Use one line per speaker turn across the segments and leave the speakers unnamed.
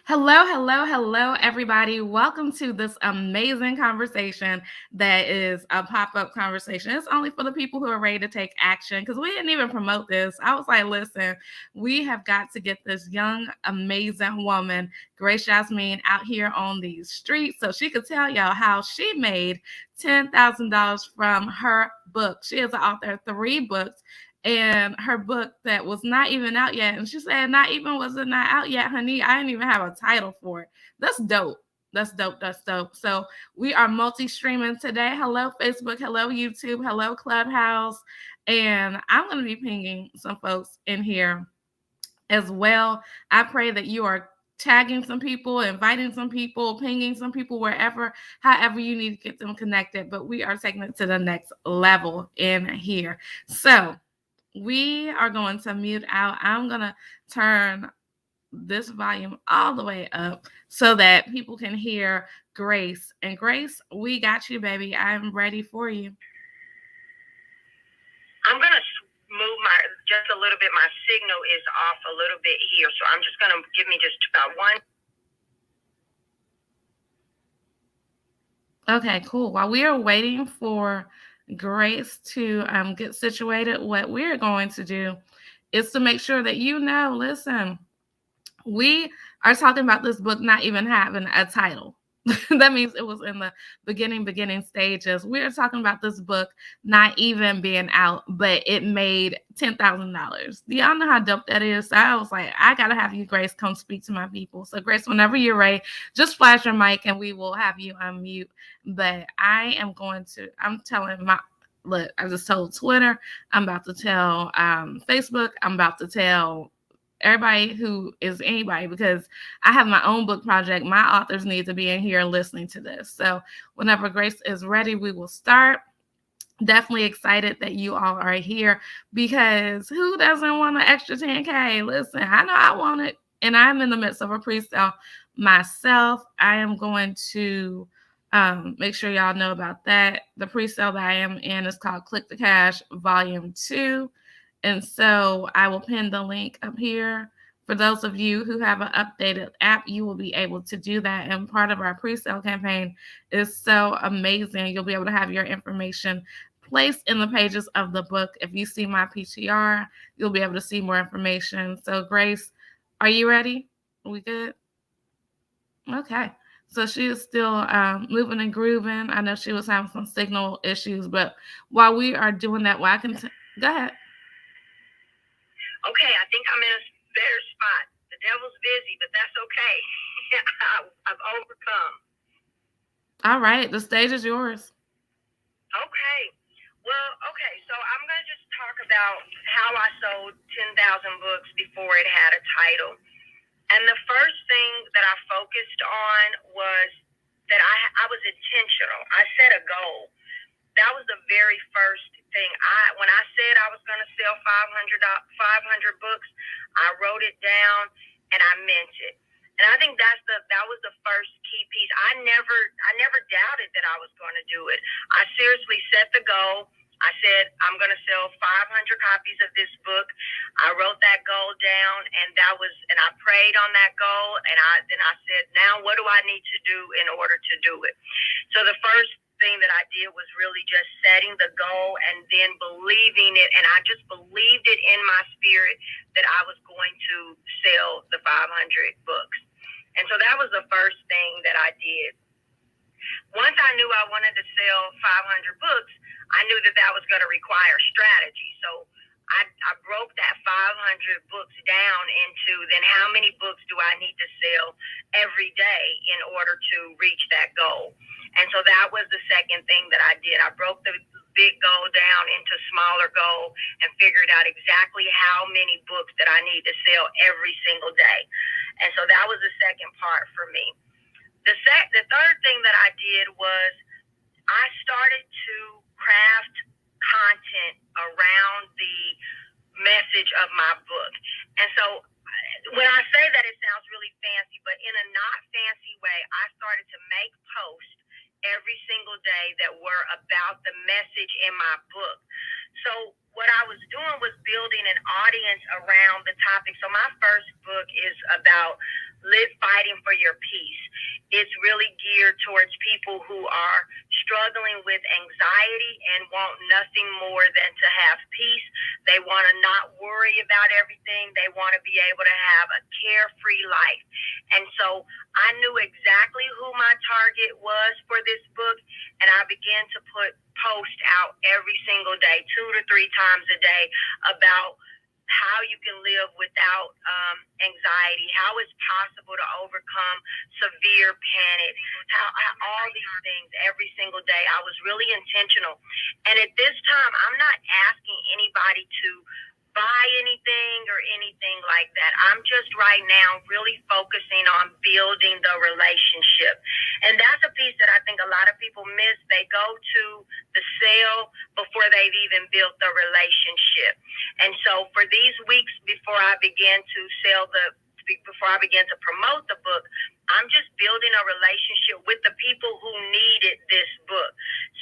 Hello, hello, hello, everybody. Welcome to this amazing conversation that is a pop up conversation. It's only for the people who are ready to take action because we didn't even promote this. I was like, listen, we have got to get this young, amazing woman, Grace Yasmine, out here on these streets so she could tell y'all how she made $10,000 from her book. She is the author of 3 books and her book that was not even out yet. And she said, not even was it not out yet, honey. I didn't even have a title for it. That's dope. That's dope. That's dope. So we are multi-streaming today. Hello, Facebook. Hello, YouTube. Hello, Clubhouse. And I'm going to be pinging some folks in here as well. I pray that you are tagging some people, inviting some people, pinging some people wherever, however you need to get them connected. But we are taking it to the next level in here. So we are going to mute out. I'm going to turn this volume all the way up so that people can hear Grace. And Grace, we got you, baby. I'm ready for you.
I'm going to move just a little bit. My signal is off a little bit here. So I'm just going to give me just about one.
Okay, cool. While we are waiting for Grace to get situated, what we're going to do is to make sure that listen, we are talking about this book not even having a title. That means it was in the beginning stages. We're talking about this book not even being out, but it made $10,000. Do y'all know how dope that is? So I was like, I gotta have you, Grace, come speak to my people. So Grace, whenever you're ready, just flash your mic and we will have you unmute. But I'm telling look, I just told Twitter, I'm about to tell Facebook, I'm about to tell everybody who is anybody, because I have my own book project. My authors need to be in here listening to this. So whenever Grace is ready, we will start. Definitely excited that you all are here, because who doesn't want an extra 10K? Listen, I know I want it, and I'm in the midst of a pre-sale myself. I am going to make sure y'all know about that. The pre-sale that I am in is called Click the Cash Volume 2. And so I will pin the link up here. For those of you who have an updated app, you will be able to do that. And part of our pre-sale campaign is so amazing. You'll be able to have your information placed in the pages of the book. If you see my PTR, you'll be able to see more information. So Grace, are you ready? Are we good? Okay. So she is still moving and grooving. I know she was having some signal issues, but while we are doing that, go ahead.
Okay, I think I'm in a better spot. The devil's busy, but that's okay. I've overcome.
All right, the stage is yours.
Okay. Well, okay, so I'm going to just talk about how I sold 10,000 books before it had a title. And the first thing that I focused on was that I was intentional. I set a goal. That was the very first thing. When I said I was going to sell 500 books, I wrote it down and I meant it. And I think that was the first key piece. I never doubted that I was going to do it. I seriously set the goal. I said, I'm going to sell 500 copies of this book. I wrote that goal down, and I prayed on that goal. And then I said, now what do I need to do in order to do it? So the first thing that I did was really just setting the goal and then believing it. And I just believed it in my spirit that I was going to sell the 500 books. And so that was the first thing that I did. Once I knew I wanted to sell 500 books, I knew that was going to require strategy. So I broke that 500 books down into then how many books do I need to sell every day in order to reach that goal. And so that was the second thing that I did. I broke the big goal down into smaller goal and figured out exactly how many books that I need to sell every single day. And so that was the second part for me. The third thing that I did was I started to craft content around the message of my book. And so when I say that, it sounds really fancy, but in a not fancy way, I started to make posts every single day that were about the message in my book. So what I was doing was building an audience around the topic. So my first book is about Live Fighting for Your Peace. It's really geared towards people who are struggling with anxiety and want nothing more than to have peace. They want to not worry about everything. They want to be able to have a carefree life. And so I knew exactly who my target was for this book, and I began to put posts out every single day, 2 to 3 times a day, about how you can live without anxiety, how it's possible to overcome severe panic, how all these things every single day. I was really intentional. And at this time, I'm not asking anybody to buy anything or anything like that. I'm just right now really focusing on building the relationship. And that's a piece that I think a lot of people miss. They go to the sale before they've even built the relationship. And so for these weeks before I began to before I began to promote the book, I'm just building a relationship with the people who needed this book.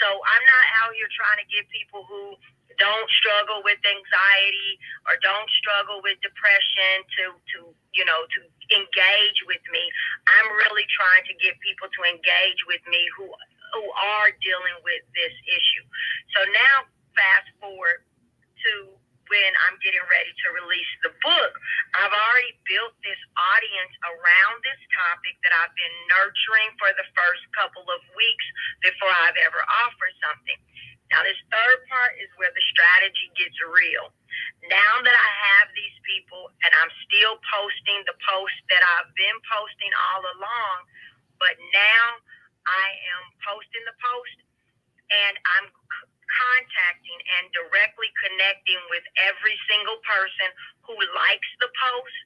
So I'm not out here trying to get people who don't struggle with anxiety or don't struggle with depression to engage with me. I'm really trying to get people to engage with me who are dealing with this issue. So now fast forward to when I'm getting ready to release the book. I've already built this audience around this topic that I've been nurturing for the first couple of weeks before I've ever offered something. Now, this third part is where the strategy gets real. Now that I have these people and I'm still posting the posts that I've been posting all along, but now I am posting the post and I'm contacting and directly connecting with every single person who likes the post,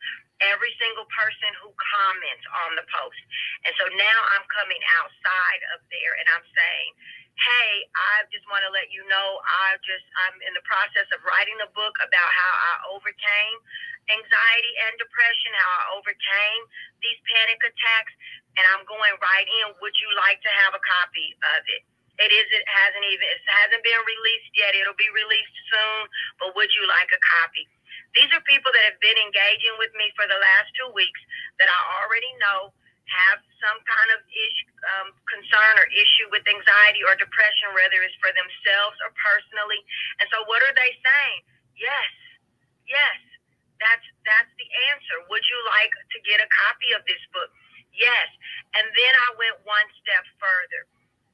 every single person who comments on the post. And so now I'm coming outside of there and I'm saying, hey, I just want to let you know I'm in the process of writing a book about how I overcame anxiety and depression, how I overcame these panic attacks, and I'm going right in. Would you like to have a copy of it? It hasn't been released yet. It'll be released soon, but would you like a copy? These are people that have been engaging with me for the last 2 weeks that I already know have some kind of concern or issue with anxiety or depression, whether it's for themselves or personally. And so what are they saying? Yes, that's the answer. Would you like to get a copy of this book? Yes. And then I went one step further.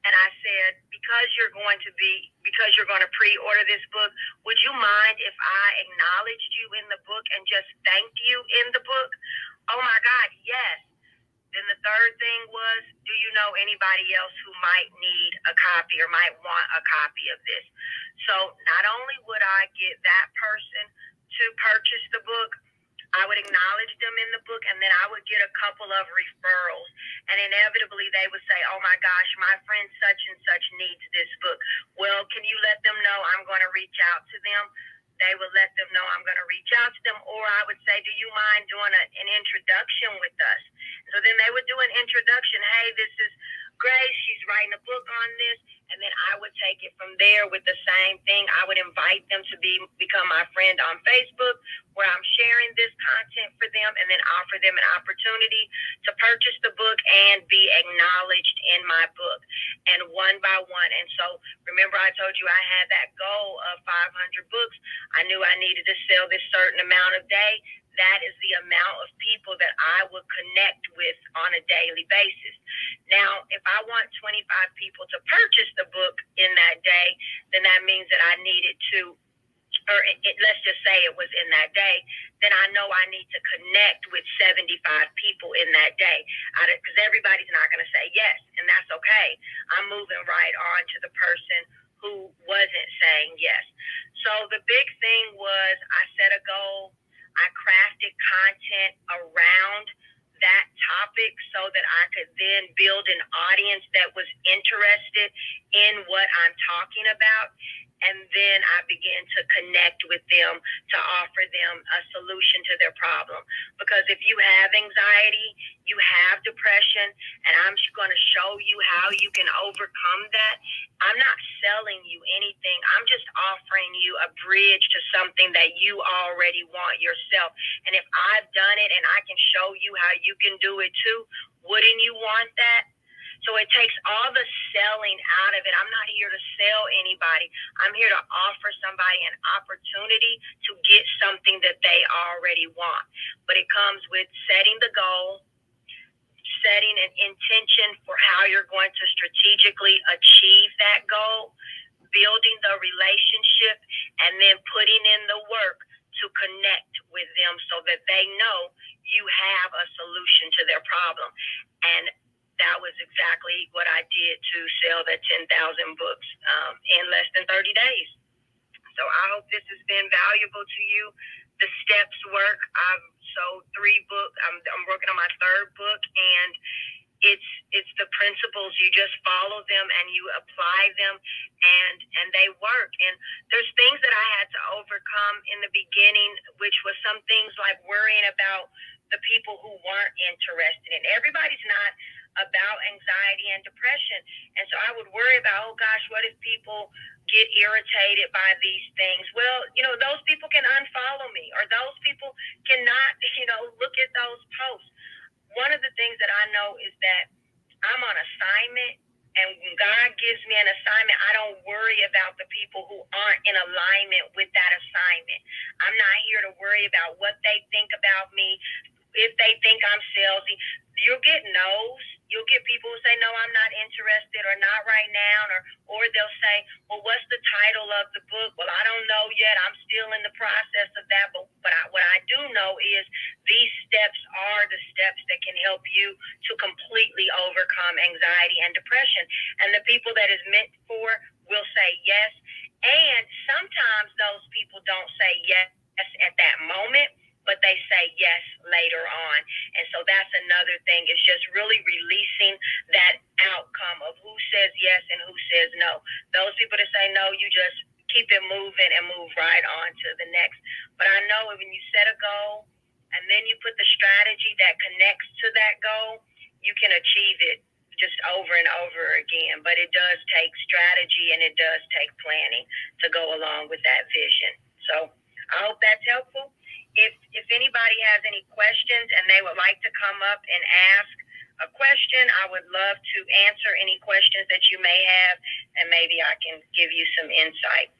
And I said, because you're going to pre-order this book, would you mind if I acknowledged you in the book and just thanked you in the book? Oh my God, yes. Then the third thing was, do you know anybody else who might need a copy or might want a copy of this? So not only would I get that person to purchase the book, I would acknowledge them in the book, and then I would get a couple of referrals. And inevitably, they would say, oh, my gosh, my friend such and such needs this book. Well, can you let them know I'm going to reach out to them? They would let them know I'm going to reach out to them. Or I would say, do you mind doing an introduction with us? So then they would do an introduction. Hey, this is Grace. She's writing a book on this. And then I would take it from there with the same thing. I would invite them to become my friend on Facebook, where I'm sharing this content for them, and then offer them an opportunity to purchase the book and be acknowledged in my book. And one by one. And so remember I told you I had that goal of 500 books. I knew I needed to sell this certain amount a day. That is the amount of people that I would connect with on a daily basis. Now, if I want 25 people to purchase the book in that day, then that means that I needed to, let's just say it was in that day, then I know I need to connect with 75 people in that day. Because everybody's not going to say yes, and that's okay. I'm moving right on to the person who wasn't saying yes. So the big thing was I set a goal. I crafted content around that topic so that I could then build an audience that was interested in what I'm talking about. And then I began to connect with them to offer them a solution to their problem. Because if you have anxiety, you have depression, and I'm going to show you how you can overcome that. I'm not selling you anything. I'm just offering you a bridge to something that you already want yourself. And if I've done it and I can show you how you can do it too, wouldn't you want that? So it takes all the selling out of it. I'm not here to sell anybody. I'm here to offer somebody an opportunity to get something that they already want. But it comes with setting the goal, setting an intention for how you're going to strategically achieve that goal, building the relationship, and then putting in the work to connect with them so that they know you have a solution to their problem. And that was exactly what I did to sell that 10,000 books in less than 30 days. So I hope this has been valuable to you. The steps work. I've sold 3 books. I'm working on my 3rd book, and it's the principles. You just follow them and you apply them, and they work. And there's things that I had to overcome in the beginning, which was some things like worrying about the people who weren't interested in. Everybody's not about anxiety and depression. And so I would worry about, oh gosh, what if people get irritated by these things? Well, those people can unfollow me, or those people cannot, look at those posts. One of the things that I know is that I'm on assignment, and when God gives me an assignment, I don't worry about the people who aren't in alignment with that assignment. I'm not here to worry about what they think about me, if they think I'm salesy. You'll get no's. You'll get people who say, no, I'm not interested, or not right now, or they'll say, well, what's the title of the book? Well, I don't know yet. I'm still in the process of that. But what I do know is these steps are the steps that can help you to completely overcome anxiety and depression. And the people that is meant for will say yes. And sometimes those people don't say yes at that moment, but they say yes later on. And so that's another thing, is just really releasing that outcome of who says yes and who says no. Those people that say no, you just keep it moving and move right on to the next. But I know when you set a goal and then you put the strategy that connects to that goal, you can achieve it just over and over again. But it does take strategy, and it does take planning to go along with that vision. So I hope that's helpful. If anybody has any questions and they would like to come up and ask a question, I would love to answer any questions that you may have, and maybe I can give you some insight.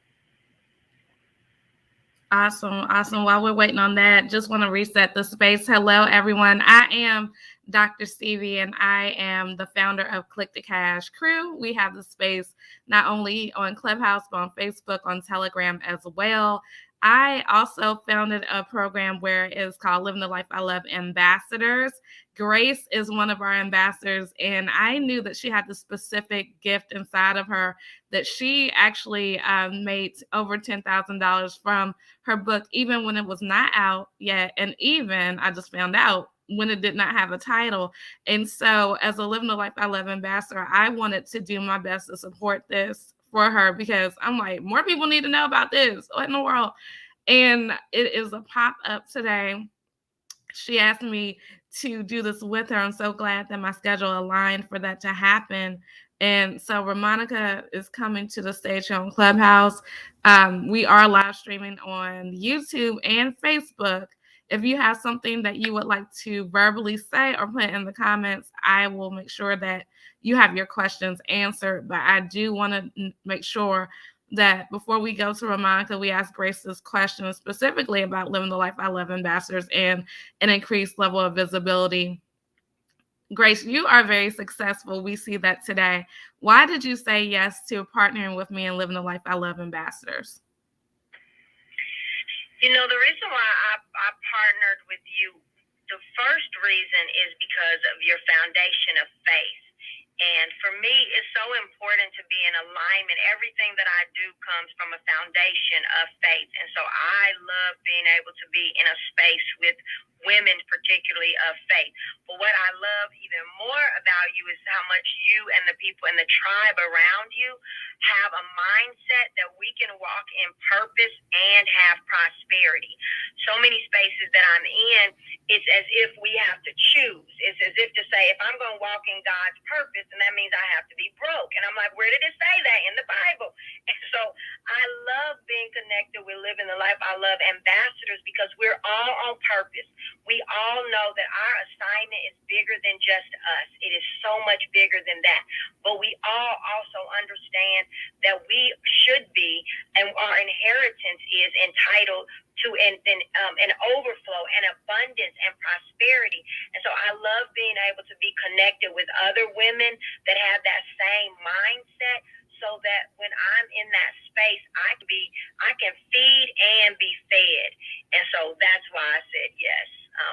Awesome. While we're waiting on that, just want to reset the space. Hello, everyone. I am Dr. Stevie, and I am the founder of Click to Cash Crew. We have the space not only on Clubhouse, but on Facebook, on Telegram as well. I also founded a program where it's called Living the Life I Love Ambassadors. Grace is one of our ambassadors, and I knew that she had the specific gift inside of her that she actually made over $10,000 from her book, even when it was not out yet. And even, I just found out, when it did not have a title. And so as a Living the Life I Love ambassador, I wanted to do my best to support this for her, because I'm like, more people need to know about this. What in the world? And it is a pop-up today. She asked me to do this with her. I'm so glad that my schedule aligned for that to happen. And so Ramonica is coming to the stage on Clubhouse. We are live streaming on YouTube and Facebook. If you have something that you would like to verbally say or put in the comments, I will make sure that you have your questions answered. But I do want to make sure that before we go to Ramonica, we ask Grace this question specifically about Living the Life I Love ambassadors and an increased level of visibility. Grace, you are very successful. We see that today. Why did you say yes to partnering with me and Living the Life I Love ambassadors?
The reason why I partnered with you, the first reason is because of your foundation of faith. And for me, it's so important to be in alignment. Everything that I do comes from a foundation of faith. And so I love being able to be in a space with women, particularly of faith. But what I love even more about you is how much you and the people in the tribe around you have a mindset that we can walk in purpose and have prosperity. So many spaces that I'm in, it's as if we have to choose. It's as if to say, if I'm going to walk in God's purpose, then that means I have to be broke. And I'm like, where did it say that in the Bible? And so I love being connected with Living the Life I Love ambassadors because we're all on purpose. We all know that our assignment is bigger than just us. It is so much bigger than that. But we all also understand that we should be, and our inheritance is entitled to an overflow and abundance and prosperity. And so I love being able to be connected with other women that have that same mindset, so that when I'm in that space, I can feed and be fed. And so that's why I said yes,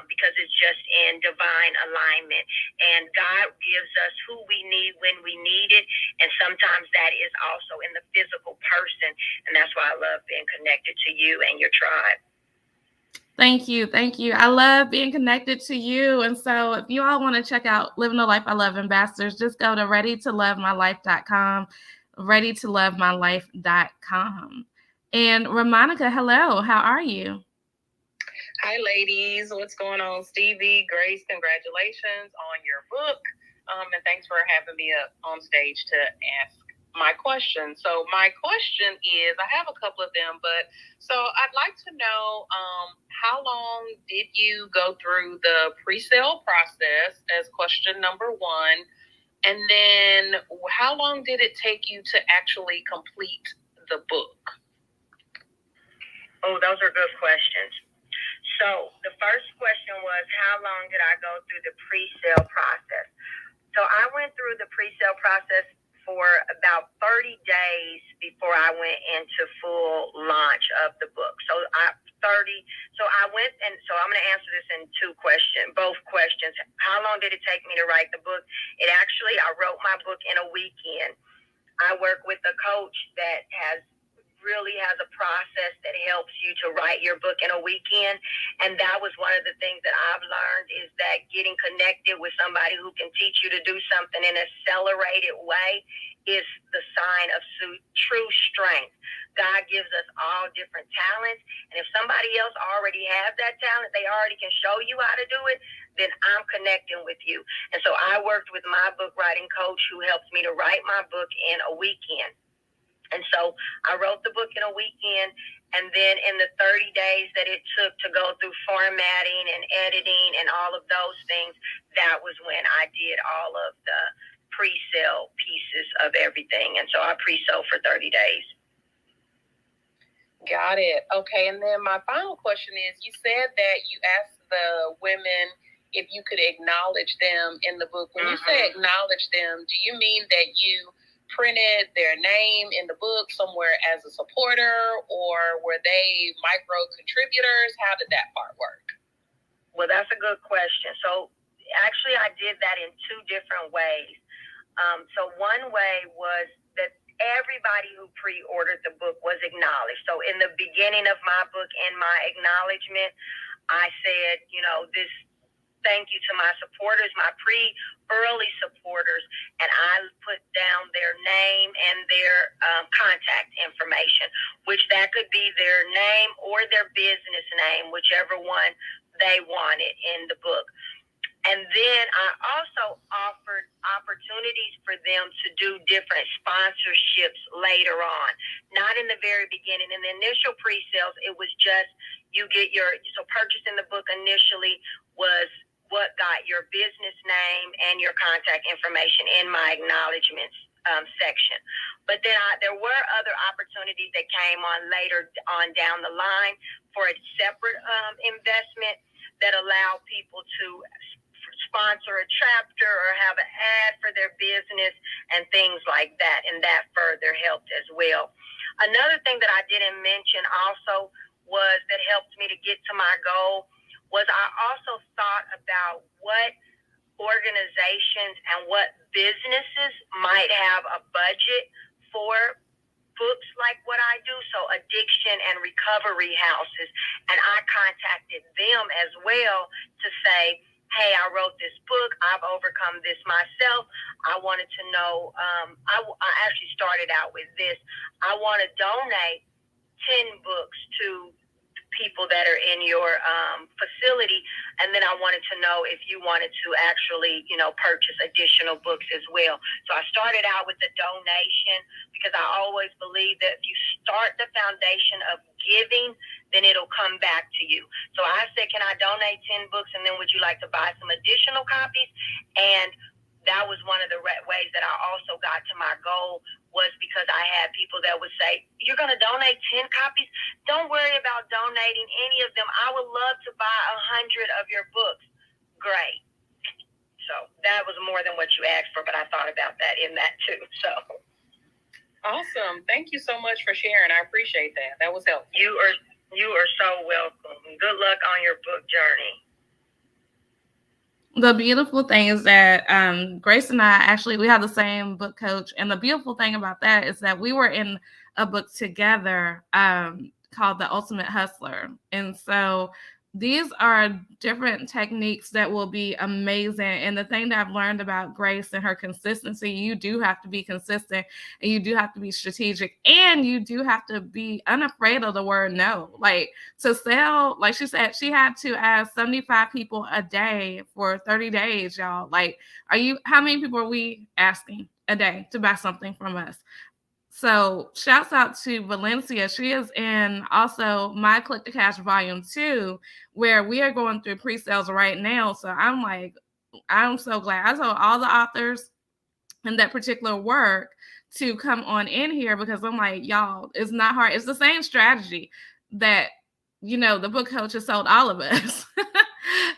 because it's just in divine alignment. And God gives us who we need when we need it. And sometimes that is also in the physical person. And that's why I love being connected to you and your tribe.
Thank you. Thank you. I love being connected to you. And so if you all want to check out Living the Life I Love Ambassadors, just go to readytolovemylife.com, readytolovemylife.com. And Ramonica, hello. How are you?
Hi, ladies. What's going on? Stevie, Grace, congratulations on your book. And thanks for having me up on stage to ask my question. So my question is, I have a couple of them, but so I'd like to know how long did you go through the pre-sale process as question number one? And then how long did it take you to actually complete the book?
Oh, those are good questions. So the first question was, how long did I go through the pre-sale process? So I went through the pre-sale process for about 30 days before I went into full launch of the book. So I went, and so I'm going to answer this in both questions. How long did it take me to write the book? I wrote my book in a weekend. I work with a coach that really has a process that helps you to write your book in a weekend. And that was one of the things that I've learned, is that getting connected with somebody who can teach you to do something in an accelerated way is the sign of true strength. God gives us all different talents. And if somebody else already has that talent, they already can show you how to do it, then I'm connecting with you. And so I worked with my book writing coach who helps me to write my book in a weekend. And so I wrote the book in a weekend, and then in the 30 days that it took to go through formatting and editing and all of those things, that was when I did all of the pre-sale pieces of everything. And so I pre-sold for 30 days.
Got it. Okay, and then my final question is, you said that you asked the women if you could acknowledge them in the book. When you say acknowledge them, do you mean that you printed their name in the book somewhere as a supporter, or were they micro contributors? How did that part work?
Well, that's a good question. So actually I did that in two different ways. So one way was that everybody who pre-ordered the book was acknowledged. So in the beginning of my book, in my acknowledgement, I said, this, thank you to my supporters, my early supporters, and I put down their name and their contact information, which that could be their name or their business name, whichever one they wanted in the book. And then I also offered opportunities for them to do different sponsorships later on. Not in the very beginning. In the initial pre-sales, it was just purchasing the book initially was what got your business name and your contact information in my acknowledgments section. But then there were other opportunities that came on later on down the line for a separate investment that allowed people to sponsor a chapter or have an ad for their business and things like that. And that further helped as well. Another thing that I didn't mention also was that helped me to get to my goal was I also thought about what organizations and what businesses might have a budget for books like what I do, so addiction and recovery houses. And I contacted them as well to say, hey, I wrote this book. I've overcome this myself. I wanted to know, I actually started out with this. I want to donate 10 books to people that are in your facility, and then I wanted to know if you wanted to actually, purchase additional books as well. So I started out with the donation because I always believe that if you start the foundation of giving, then it'll come back to you. So I said, can I donate 10 books, and then would you like to buy some additional copies? And that was one of the ways that I also got to my goal, was because I had people that would say, you're going to donate 10 copies? Don't worry about donating any of them. I would love to buy 100 of your books. Great. So that was more than what you asked for, but I thought about that in that too. So
awesome. Thank you so much for sharing. I appreciate that. That was helpful.
You are so welcome. Good luck on your book journey.
The beautiful thing is that Grace and I actually, we have the same book coach, and the beautiful thing about that is that we were in a book together called The Ultimate Hustler. And so these are different techniques that will be amazing. And the thing that I've learned about Grace and her consistency, you do have to be consistent, and you do have to be strategic, and you do have to be unafraid of the word no. Like, to sell, like she said, she had to ask 75 people a day for 30 days, y'all. Like, how many people are we asking a day to buy something from us? So shouts out to Valencia. She is in also my Click to Cash Volume 2, where we are going through pre-sales right now. So I'm so glad. I told all the authors in that particular work to come on in here, because I'm like, y'all, it's not hard. It's the same strategy that, the book coach has sold all of us.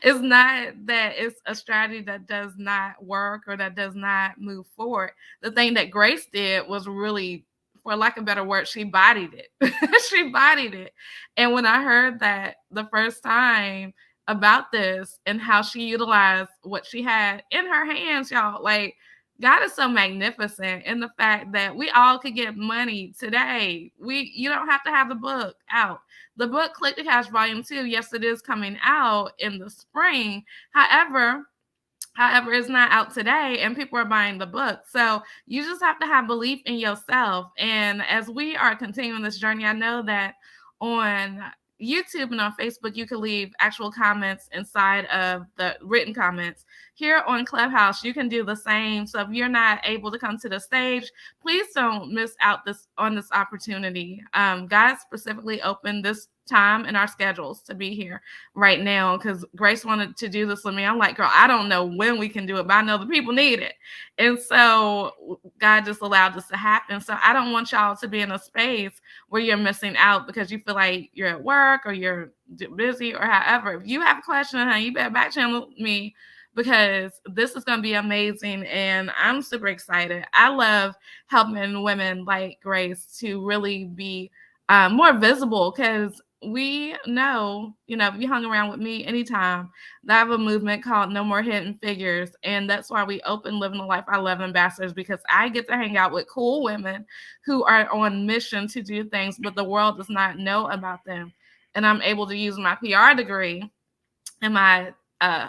It's not that it's a strategy that does not work or that does not move forward. The thing that Grace did was really, for lack of a better word, she bodied it. She bodied it. And when I heard that the first time about this and how she utilized what she had in her hands, y'all, like, God is so magnificent in the fact that we all could get money today. You don't have to have the book out. The book Click to Cash Volume 2, yes, it is coming out in the spring. However, it's not out today, and people are buying the book. So you just have to have belief in yourself. And as we are continuing this journey, I know that on YouTube and on Facebook, you can leave actual comments inside of the written comments. Here on Clubhouse, you can do the same. So if you're not able to come to the stage, please don't miss out on this opportunity. God specifically opened this time in our schedules to be here right now, because Grace wanted to do this with me. I'm like, girl, I don't know when we can do it, but I know the people need it. And so God just allowed this to happen. So I don't want y'all to be in a space where you're missing out because you feel like you're at work or you're busy or however. If you have a question, honey, you better back channel me, because this is going to be amazing. And I'm super excited. I love helping women like Grace to really be more visible, because we know, if you hung around with me anytime, that I have a movement called No More Hidden Figures. And that's why we open Living the Life I Love ambassadors, because I get to hang out with cool women who are on mission to do things, but the world does not know about them. And I'm able to use my PR degree and my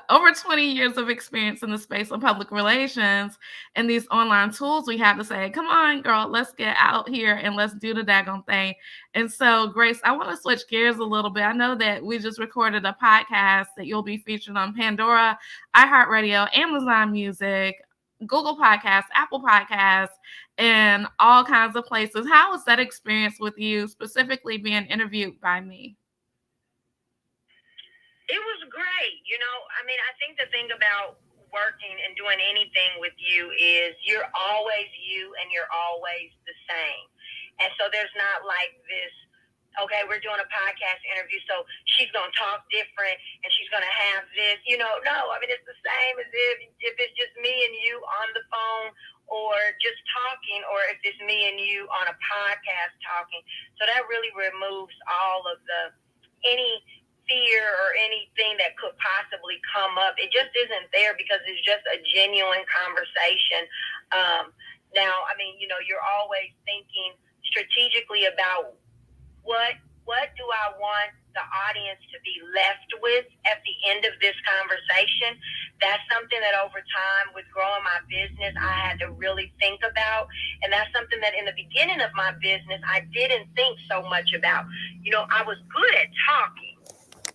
over 20 years of experience in the space of public relations and these online tools we have to say, come on, girl, let's get out here and let's do the daggone thing. And so, Grace, I want to switch gears a little bit. I know that we just recorded a podcast that you'll be featured on Pandora, iHeartRadio, Amazon Music, Google Podcasts, Apple Podcasts, and all kinds of places. How was that experience with you, specifically being interviewed by me?
It was great. I think the thing about working and doing anything with you is you're always you and you're always the same. And so there's not like this, okay, we're doing a podcast interview, so she's going to talk different and she's going to have this, no. It's the same as if it's just me and you on the phone or just talking, or if it's me and you on a podcast talking. So that really removes all of any fear or anything that could possibly come up. It just isn't there because it's just a genuine conversation. Now, you're always thinking, strategically about what what do I want the audience to be left with at the end of this conversation. That's something that over time with growing my business I had to really think about. And that's something that in the beginning of my business I didn't think so much about. I was good at talking,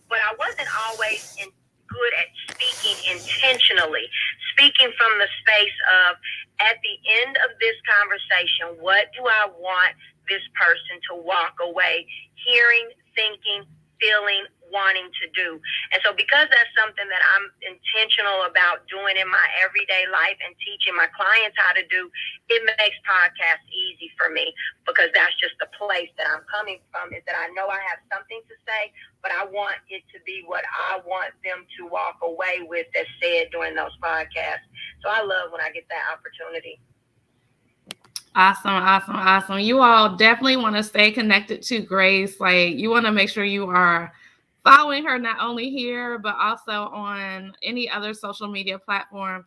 but I wasn't always good at speaking intentionally, speaking from the space of, at the end of this conversation, what do I want this person to walk away hearing, thinking, feeling, wanting to do? And so because that's something that I'm intentional about doing in my everyday life and teaching my clients how to do, it makes podcasts easy for me, because that's just the place that I'm coming from, is that I know I have something to say, but I want it to be what I want them to walk away with that's said during those podcasts. So I love when I get that opportunity.
Awesome, awesome, awesome. You all definitely want to stay connected to Grace. Like, you want to make sure you are following her not only here, but also on any other social media platform.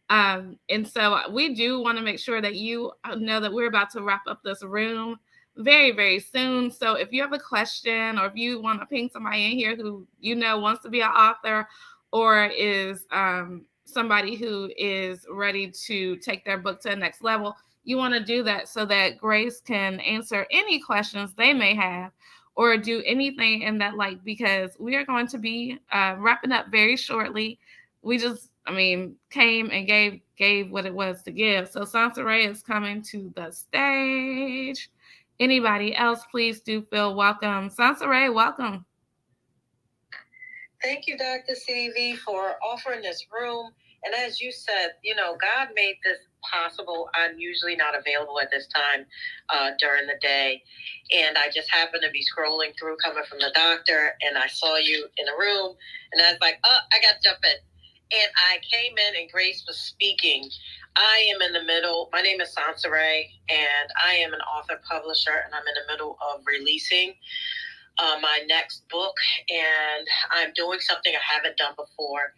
And so we do want to make sure that you know that we're about to wrap up this room very, very soon. So if you have a question, or if you want to ping somebody in here who wants to be an author, or is somebody who is ready to take their book to the next level, you want to do that so that Grace can answer any questions they may have, or do anything in that light, because we are going to be wrapping up very shortly. We just, came and gave what it was to give. So Sansa Ray is coming to the stage. Anybody else, please do feel welcome. Sansa Ray, welcome.
Thank you, Dr. CV, for offering this room. And as you said, God made this possible. I'm usually not available at this time during the day. And I just happened to be scrolling through coming from the doctor, and I saw you in the room, and I was like, oh, I got to jump in. And I came in, and Grace was speaking. I am in the middle. My name is Sansa Ray, and I am an author publisher, and I'm in the middle of releasing my next book, and I'm doing something I haven't done before.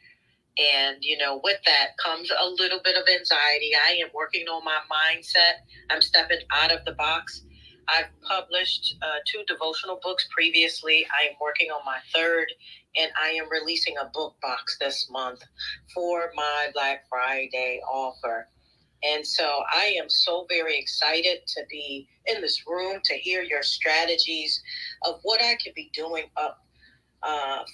And, with that comes a little bit of anxiety. I am working on my mindset. I'm stepping out of the box. I've published 2 devotional books previously. I am working on my 3rd, and I am releasing a book box this month for my Black Friday offer. And so I am so very excited to be in this room, to hear your strategies of what I could be doing up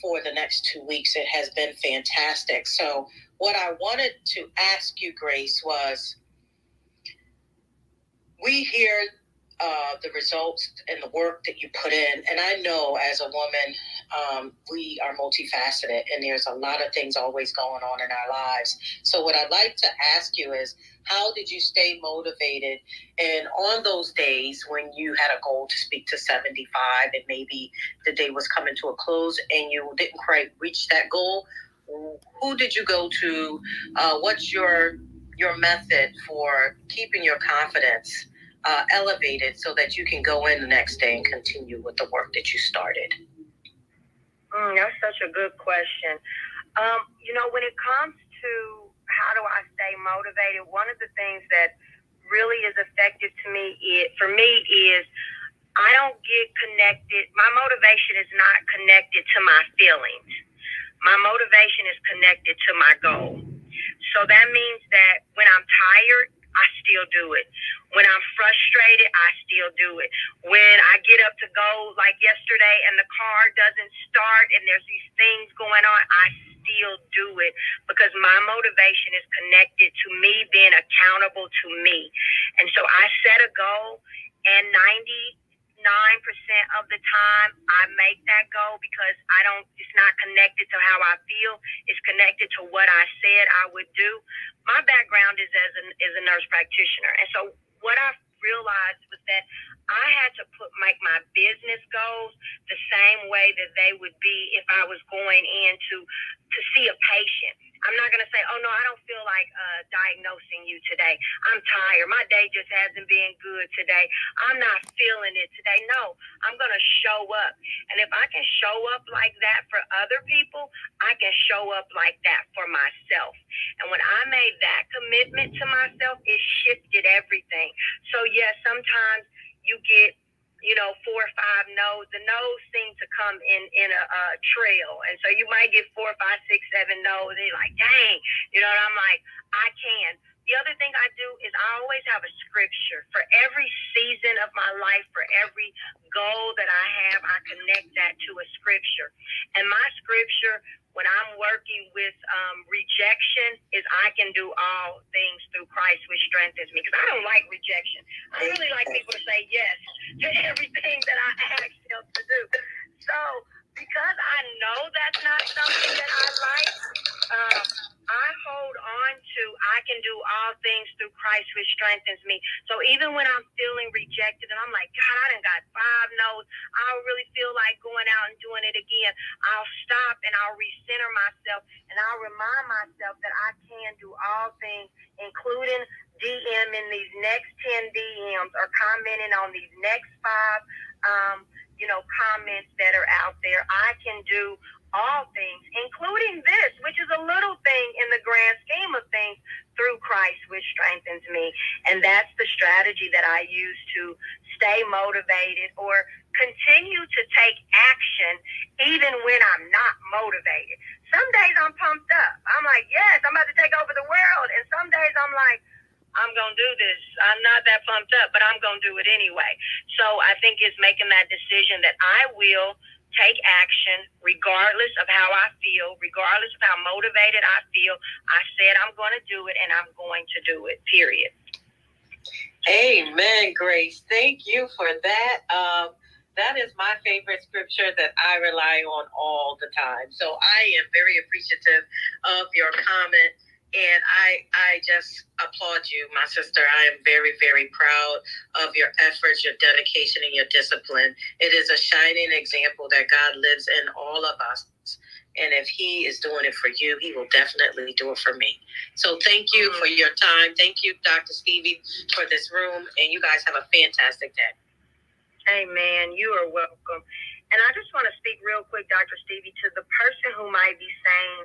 for the next 2 weeks. It has been fantastic. So what I wanted to ask you, Grace, was, we hear the results and the work that you put in. And I know as a woman, we are multifaceted, and there's a lot of things always going on in our lives. So what I'd like to ask you is, how did you stay motivated? And on those days when you had a goal to speak to 75, and maybe the day was coming to a close and you didn't quite reach that goal, who did you go to? What's your method for keeping your confidence elevated so that you can go in the next day and continue with the work that you started?
That's such a good question. When it comes to how do I stay motivated, one of the things that really is effective for me is, I don't get connected. My motivation is not connected to my feelings. My motivation is connected to my goal. So that means that when I'm tired, I still do it. When I'm frustrated, I still do it. When I get up to go, like yesterday, and the car doesn't start and there's these things going on, I still do it, because my motivation is connected to me being accountable to me. And so I set a goal, and 99% of the time I make that goal, because it's not connected to how I feel. It's connected to what I said I would do. My background is as a nurse practitioner. And so what I realized was that I had to make my business goals the same way that they would be if I was going in to see a patient. I'm not going to say, oh, no, I don't feel like diagnosing you today. I'm tired. My day just hasn't been good today. I'm not feeling it today. No, I'm going to show up. And if I can show up like that for other people, I can show up like that for myself. And when I made that commitment to myself, it shifted everything. So, yes, sometimes you get 4 or 5 no's. The no's seem to come in a trail, and so you might get 4, 5, 6, 7 no's, and you're like, dang, and I'm like, I can. The other thing I do is I always have a scripture for every season of my life, for every goal that I have. I connect that to a scripture, and my scripture when I'm working with rejection is I can do all things through Christ which strengthens me. Because I don't like rejection. I really like people to say yes to everything that I ask them to do. So because I know that's not something that I like, I hold on to I can do all things through Christ which strengthens me. So even when I'm feeling rejected and I'm like, God, I done got 5 no's, I don't really feel like going out and doing it again, I'll stop and I'll recenter myself and I'll remind myself that I can do all things, including DMing these next 10 DMs or commenting on these next 5 comments that are out there. I can do all things, including this, which is a little thing in the grand scheme of things, through Christ, which strengthens me. And that's the strategy that I use to stay motivated or continue to take action even when I'm not motivated. Some days I'm pumped up. I'm like, yes, I'm about to take over the world. And some days I'm like, I'm going to do this. I'm not that pumped up, but I'm going to do it anyway. So I think it's making that decision that I will take action regardless of how I feel, regardless of how motivated I feel. I said I'm going to do it, and I'm going to do it, period.
Amen, Grace. Thank you for that. That is my favorite scripture that I rely on all the time. So I am very appreciative of your comment. And I just applaud you, my sister. I am very, very proud of your efforts, your dedication, and your discipline. It is a shining example that God lives in all of us. And if he is doing it for you, he will definitely do it for me. So thank you for your time. Thank you, Dr. Stevie, for this room. And you guys have a fantastic day.
Amen. You are welcome. And I just want to speak real quick, Dr. Stevie, to the person who might be saying,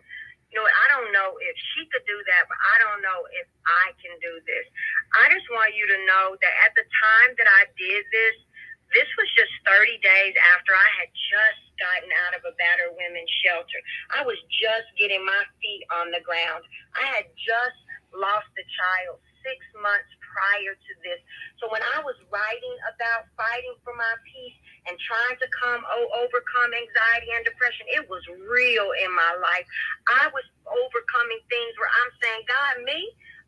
I don't know if she could do that, but I don't know if I can do this. I just want you to know that at the time that I did this was just 30 days after I had just gotten out of a battered women's shelter. I was just getting my feet on the ground. I had just lost a child 6 months prior to this. So when I was writing about fighting for my peace and trying to overcome anxiety and depression, it was real in my life. I was overcoming things where I'm saying, God, me?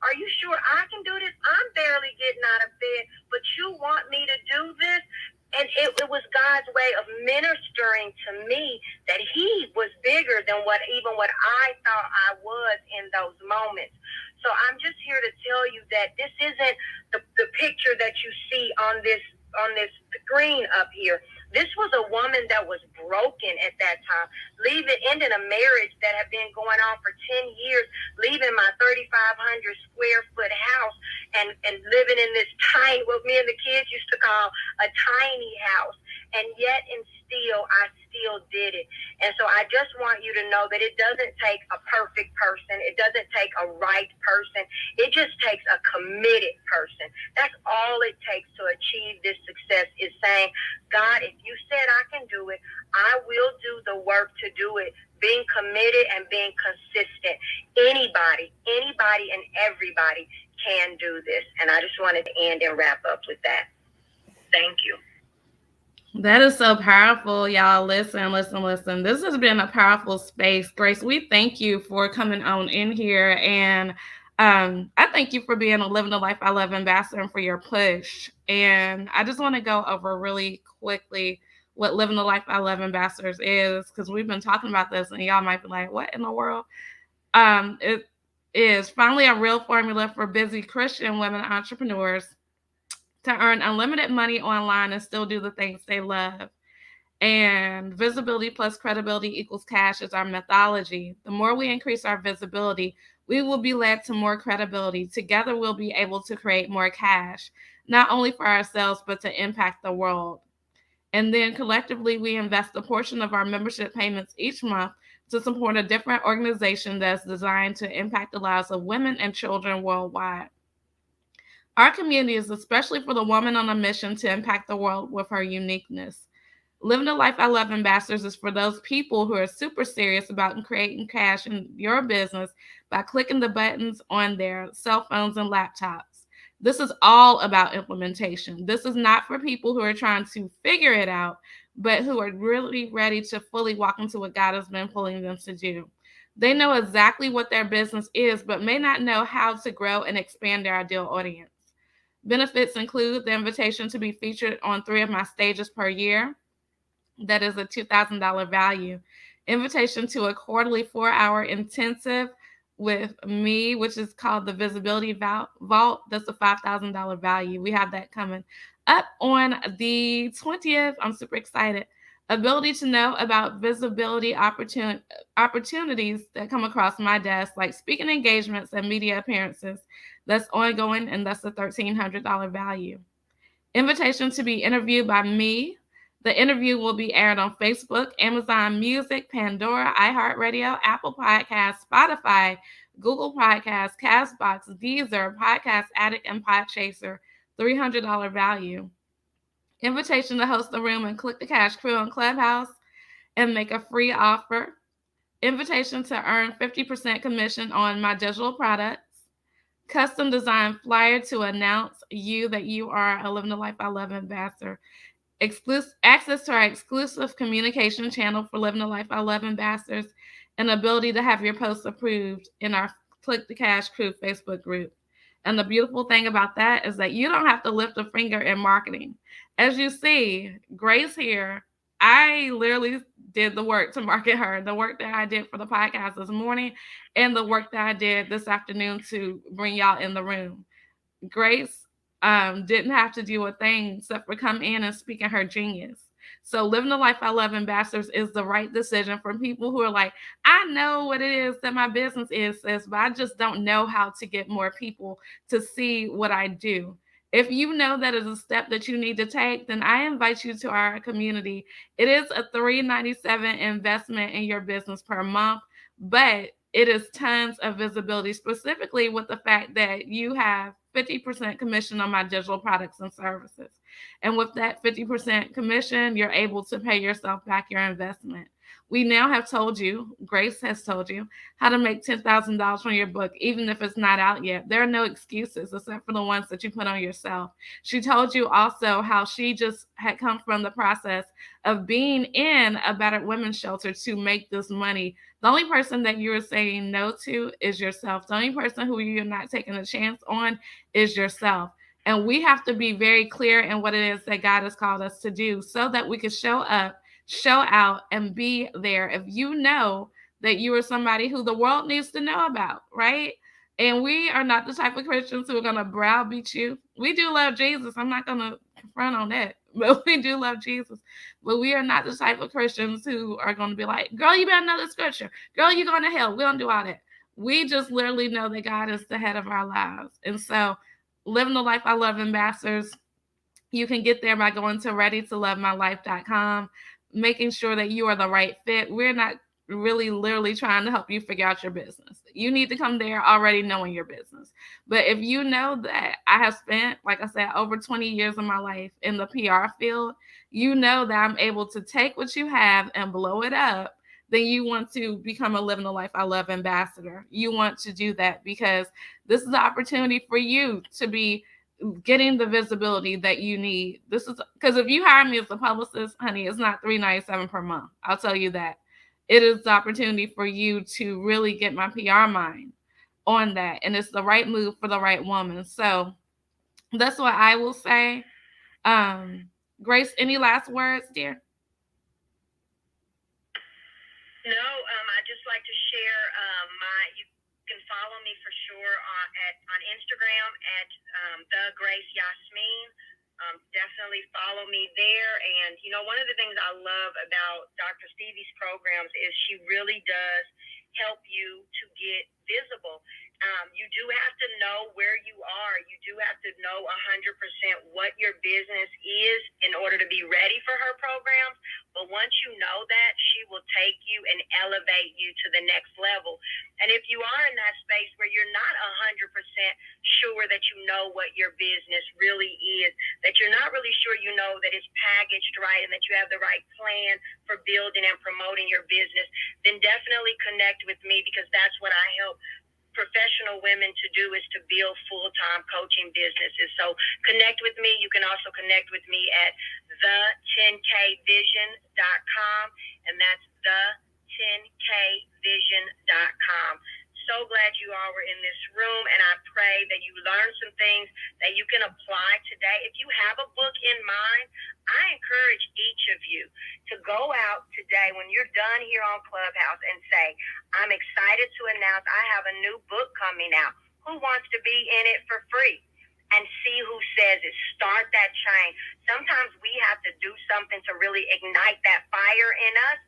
Are you sure I can do this? I'm barely getting out of bed, but you want me to do this? And it was God's way of ministering to me that he was bigger than what I thought I was in those moments. So I'm just here to tell you that this isn't the picture that you see on this screen up here. This was a woman that was broken at that time, ending a marriage that had been going on for 10 years, leaving my 3,500 square foot house and living in this tiny, what me and the kids used to call a tiny house. And yet and still, I still did it. And so I just want you to know that it doesn't take a perfect person. It doesn't take a right person. It just takes a committed person. That's all it takes to achieve this success, is saying, God, if you said I can do it, I will do the work to do it. Being committed and being consistent. Anybody and everybody can do this. And I just wanted to end and wrap up with that. Thank you.
That is so powerful, y'all. Listen. This has been a powerful space. Grace, we thank you for coming on in here. And I thank you for being a Living the Life I Love ambassador and for your push. And I just want to go over really quickly what Living the Life I Love ambassadors is, because we've been talking about this and y'all might be like, what in the world? It is finally a real formula for busy Christian women entrepreneurs to earn unlimited money online and still do the things they love. And visibility plus credibility equals cash is our methodology. The more we increase our visibility, we will be led to more credibility. Together, we'll be able to create more cash, not only for ourselves, but to impact the world. And then collectively, we invest a portion of our membership payments each month to support a different organization that's designed to impact the lives of women and children worldwide. Our community is especially for the woman on a mission to impact the world with her uniqueness. Living the Life I Love Ambassadors is for those people who are super serious about creating cash in your business by clicking the buttons on their cell phones and laptops. This is all about implementation. This is not for people who are trying to figure it out, but who are really ready to fully walk into what God has been pulling them to do. They know exactly what their business is, but may not know how to grow and expand their ideal audience. Benefits include the invitation to be featured on 3 of my stages per year. That is a $2,000 value. Invitation to a quarterly 4-hour intensive with me, which is called the Visibility Vault. That's a $5,000 value. We have that coming up on the 20th. I'm super excited. Ability to know about visibility opportunities that come across my desk, like speaking engagements and media appearances. That's ongoing, and that's a $1,300 value. Invitation to be interviewed by me. The interview will be aired on Facebook, Amazon Music, Pandora, iHeartRadio, Apple Podcasts, Spotify, Google Podcasts, Castbox, Deezer, Podcast Addict, and Podchaser. $300 value. Invitation to host the room and Click the Cash Crew on Clubhouse and make a free offer. Invitation to earn 50% commission on my digital products. Custom design flyer to announce you that you are a Living the Life I Love ambassador. Exclusive access to our exclusive communication channel for Living the Life I Love ambassadors, and ability to have your posts approved in our Click the Cash Crew Facebook group. And the beautiful thing about that is that you don't have to lift a finger in marketing. As you see, Grace here, I literally did the work to market her, the work that I did for the podcast this morning, and the work that I did this afternoon to bring y'all in the room. Grace didn't have to do a thing except for come in and speak in her genius. So living the life I love ambassadors is the right decision for people who are like, I know what it is that my business is, sis, but I just don't know how to get more people to see what I do. If you know that is a step that you need to take, then I invite you to our community. It is a $397 investment in your business per month, but it is tons of visibility, specifically with the fact that you have 50% commission on my digital products and services. And with that 50% commission, you're able to pay yourself back your investment. We now have told you, Grace has told you, how to make $10,000 from your book, even if it's not out yet. There are no excuses except for the ones that you put on yourself. She told you also how she just had come from the process of being in a battered women's shelter to make this money. The only person that you're saying no to is yourself. The only person who you're not taking a chance on is yourself. And we have to be very clear in what it is that God has called us to do so that we can show up, show out, and be there. If you know that you are somebody who the world needs to know about, right? And we are not the type of Christians who are going to browbeat you. We do love Jesus. I'm not going to confront on that, but we do love Jesus. But we are not the type of Christians who are going to be like, girl, you better know the scripture. Girl, you're going to hell. We don't do all that. We just literally know that God is the head of our lives. And so, living the life I love ambassadors, you can get there by going to readytolovemylife.com, making sure that you are the right fit. We're not really literally trying to help you figure out your business. You need to come there already knowing your business. But if you know that I have spent, like I said, over 20 years of my life in the PR field, you know that I'm able to take what you have and blow it up. Then you want to become a Living the Life I Love ambassador. You want to do that because this is the opportunity for you to be getting the visibility that you need. This is because if you hire me as a publicist, honey, it's not $397 per month. I'll tell you that. It is the opportunity for you to really get my PR mind on that. And it's the right move for the right woman. So that's what I will say. Grace, any last words, dear?
No, I just like to share you can follow me for sure on Instagram at the Grace Yasmine. Definitely follow me there. And you know, one of the things I love about Dr. Stevie's programs is she really does help you to get visible. You do have to know where you are. You do have to know 100% what your business is in order to be ready for her programs. But once you know that, she will take you and elevate you to the next level. And if you are in that space where you're not 100% sure that you know what your business really is, that you're not really sure you know that it's packaged right and that you have the right plan for building and promoting your business, then definitely connect with me, because that's what I help professional women to do, is to build full-time coaching businesses. So connect with me. You can also connect with me at the10kvision.com, and that's the10kvision.com. So glad you all were in this room, and I pray that you learned some things that you can apply today. If you have a book in mind, I encourage each of you to go out today when you're done here on Clubhouse and say, I'm excited to announce I have a new book coming out. Who wants to be in it for free? And see who says it. Start that chain. Sometimes we have to do something to really ignite that fire in us.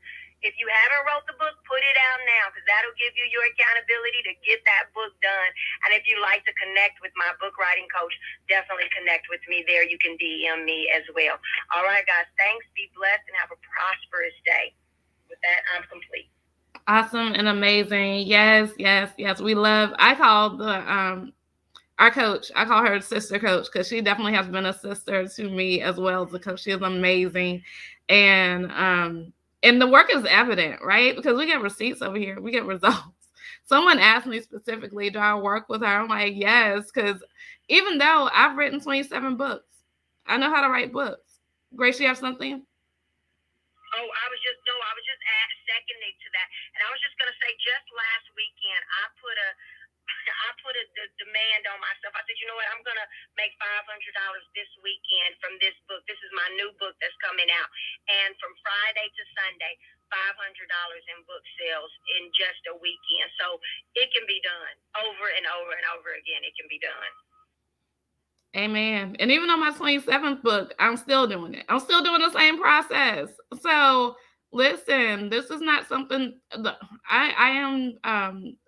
If you haven't wrote the book, put it out now, because that'll give you your accountability to get that book done. And if you like to connect with my book writing coach, definitely connect with me there. You can DM me as well. All right, guys. Thanks. Be blessed and have a prosperous day. With that, I'm complete.
Awesome and amazing. Yes, yes, yes. We love. I call the our coach, I call her sister coach, because she definitely has been a sister to me as well as a coach. She is amazing. And the work is evident, right? Because we get receipts over here. We get results. Someone asked me specifically, do I work with her? I'm like, yes, because even though I've written 27 books, I know how to write books. Grace, you have something?
Oh, I was just seconding to that. And I was just going to say, just last weekend, I put a demand on myself. I said, you know what? I'm going to make $500 this weekend from this book. This is my new book that's coming out. And from Friday to Sunday, $500 in book sales in just a weekend. So it can be done over and over and over again. It can be done.
Amen. And even on my 27th book, I'm still doing it. I'm still doing the same process. So listen, this is not something I am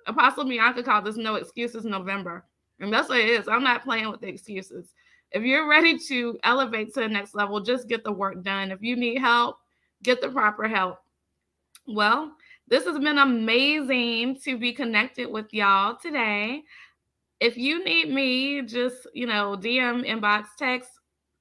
Apostle Bianca called this No Excuses November. And that's what it is. I'm not playing with the excuses. If you're ready to elevate to the next level, just get the work done. If you need help, get the proper help. Well, this has been amazing to be connected with y'all today. If you need me, just, DM, inbox, text,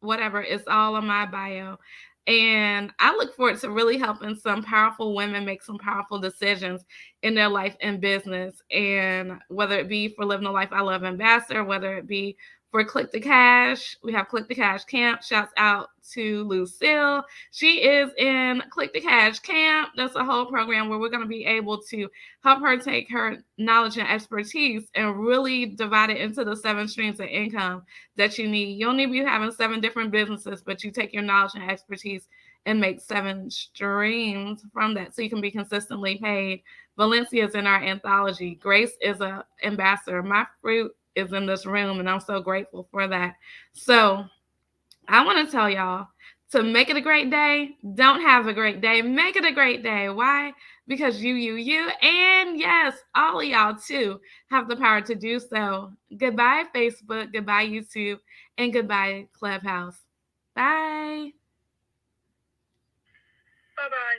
whatever. It's all on my bio. And I look forward to really helping some powerful women make some powerful decisions in their life and business. And whether it be for Living the Life I Love Ambassador, whether it be for Click the Cash, we have Click the Cash Camp. Shouts out to Lucille. She is in Click the Cash Camp. That's a whole program where we're going to be able to help her take her knowledge and expertise and really divide it into the 7 streams of income that you need. You don't need to be having 7 different businesses, but you take your knowledge and expertise and make 7 streams from that so you can be consistently paid. Valencia is in our anthology. Grace is an ambassador. My fruit is in this room, and I'm so grateful for that. So I want to tell y'all to make it a great day. Don't have a great day. Make it a great day. Why? Because you, and yes, all of y'all too have the power to do so. Goodbye, Facebook. Goodbye, YouTube. And goodbye, Clubhouse. Bye.
Bye-bye.